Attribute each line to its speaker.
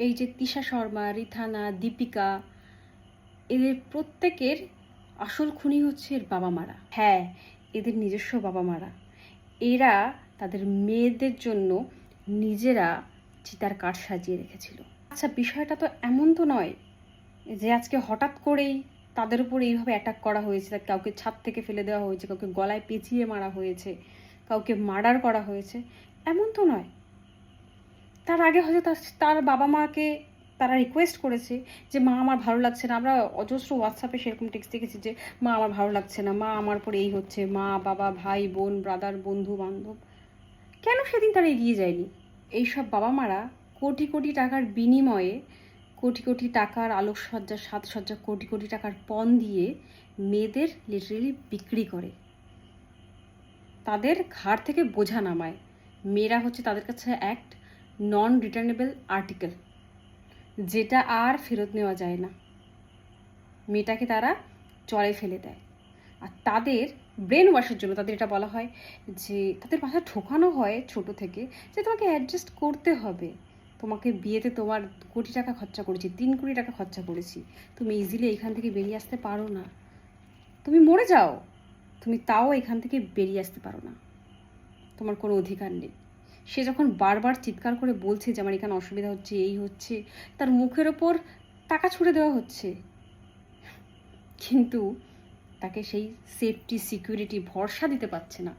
Speaker 1: এই যে তিশা শর্মা, রিথানা, দীপিকা, এদের প্রত্যেকের আসল খুনি হচ্ছে এর বাবা মারা। হ্যাঁ, এদের নিজস্ব বাবা মারা। এরা তাদের মেয়েদের জন্য নিজেরা চিতার কাঠ সাজিয়ে রেখেছিল। আচ্ছা, বিষয়টা তো এমন তো নয় যে আজকে হঠাৎ করেই তাদের উপর এইভাবে অ্যাটাক করা হয়েছে, কাউকে ছাদ থেকে ফেলে দেওয়া হয়েছে, কাউকে গলায় পেঁচিয়ে মারা হয়েছে, কাউকে মার্ডার করা হয়েছে, এমন তো নয়। তার আগে হয়তো তার বাবা মাকে তারা রিকোয়েস্ট করেছে যে মা আমার ভালো লাগছে না। আমরা অজস্র হোয়াটসঅ্যাপে সেরকম টেক্সট দেখেছি যে মা আমার ভালো লাগছে না, মা আমার পরে এই হচ্ছে, মা বাবা ভাই বোন ব্রাদার বন্ধু বান্ধব। কেন সেদিন তারা এগিয়ে যায়নি? এইসব বাবা মারা কোটি কোটি টাকার বিনিময়ে, কোটি কোটি টাকার আলোকসজ্জা সাজসজ্জা, কোটি কোটি টাকার পণ দিয়ে মেয়েদের লিটারেলি বিক্রি করে, তাদের ঘাড় থেকে বোঝা নামায়। মেয়েরা হচ্ছে তাদের কাছে অ্যাক্ট নন রিটার্নেবল আর্টিকেল, যেটা আর ফেরত নেওয়া যায় না। মেয়েটাকে তারা চলে ফেলে দেয়। আর তাদের ব্রেন ওয়াশের জন্য তাদের এটা বলা হয় যে, তাদের মাথায় ঠোকানো হয় ছোট থেকে যে তোমাকে অ্যাডজাস্ট করতে হবে, তোমাকে বিয়েতে তোমার কোটি টাকা খরচা করেছি, 3 কোটি টাকা খরচা করেছি, তুমি ইজিলি এখান থেকে বেরিয়ে আসতে পারো না, তুমি মরে যাও, তুমি তাও এখান থেকে বেরিয়ে আসতে পারো না, তোমার কোনো অধিকার নেই। সে যখন বারবার চিৎকার করে বলছে যে আমার এখানে অসুবিধা হচ্ছে, এই হচ্ছে, তার মুখের ওপর টাকা ছুড়ে দেওয়া হচ্ছে, কিন্তু তাকে সেই সেফটি সিকিউরিটি ভরসা দিতে পারছে না।